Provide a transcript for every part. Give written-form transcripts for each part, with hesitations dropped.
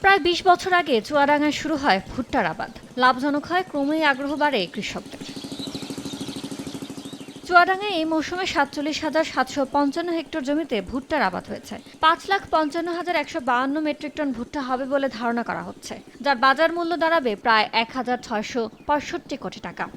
প্রায় ২০ বছর আগে চুয়াডাঙ্গায় শুরু হয় ভুট্টার আবাদ। লাভজনক হয়, ক্রমেই আগ্রহ বাড়ে কৃষকদের। চুয়াডাঙ্গায় এই মৌসুমে ৪৭,৭৫৫ হেক্টর জমিতে ভুট্টার আবাদ হয়েছে। ৫,৫৫,১৫২ মেট্রিক টন ভুট্টা হবে বলে ধারণা করা হচ্ছে, যার বাজার মূল্য দাঁড়াবে প্রায় ১,৬৬৫ কোটি টাকা।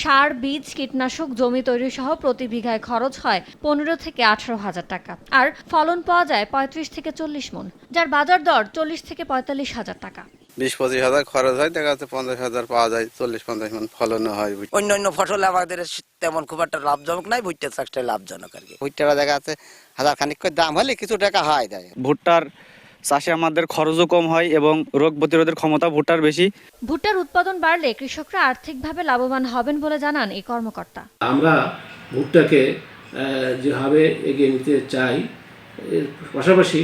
সার, বীজ, কীটনাশক, জমি তৈরি সহ প্রতি বিঘায় খরচ হয় ১৫ থেকে ১৮,০০০ টাকা, আর ফলন পাওয়া যায় ৩৫ থেকে ৪০ মণ, যার বাজার দর ৪০ থেকে ৪৫,০০০ টাকা। ২০-২৫ হাজার খরচ হয়, দেখা যাচ্ছে ৫০,০০০ পাওয়া যায়, ৪০-৫০ মণ ফলনও হয়। অন্যান্য ফসল আমাদের তেমন খুব একটা লাভজনক নাই, ভুট্টা চাষটাই লাভজনক আর কি। ভুট্টাটা দেখা যাচ্ছে হাজার খানিক করে দাম হলে কিছু টাকা হয় দেয়। ভুট্টার চাষে আমাদের খরচও কম হয় এবং রোগ প্রতিরোধের ক্ষমতা ভুট্টার বেশি। ভুট্টার উৎপাদন বাড়লে কৃষকরা আর্থিকভাবে লাভবান হবেন বলে জানান এই কর্মকর্তা। আমরা ভুট্টাকে যেভাবে এগিয়ে নিতে চাই, এর পাশাপাশি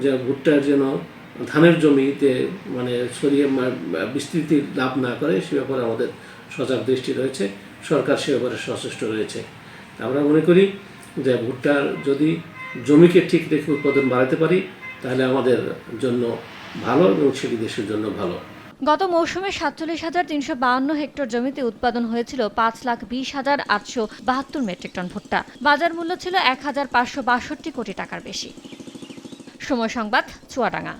যে ভুট্টার যেন ধানের জমিতে ছড়িয়ে বিস্তৃতি লাভ না করে সে ব্যাপারে আমাদের সজাগ দৃষ্টি রয়েছে। সরকার সে ব্যাপারে সচেষ্ট রয়েছে। আমরা মনে করি যে ভুট্টার যদি জমিকে ঠিক রেখে উৎপাদন বাড়াতে পারি তাহলে আমাদের জন্য ভালো এবং সেটি দেশের জন্য ভালো। গত মৌসুমে ৪৭,৩৫২ হেক্টর জমিতে উৎপাদন হয়েছিল ৫,২০,৮৭২ মেট্রিক টন ভুট্টা। বাজার মূল্য ছিল ১,৫৬২ কোটি টাকার বেশি। সময় সংবাদ, চুয়াডাঙ্গা।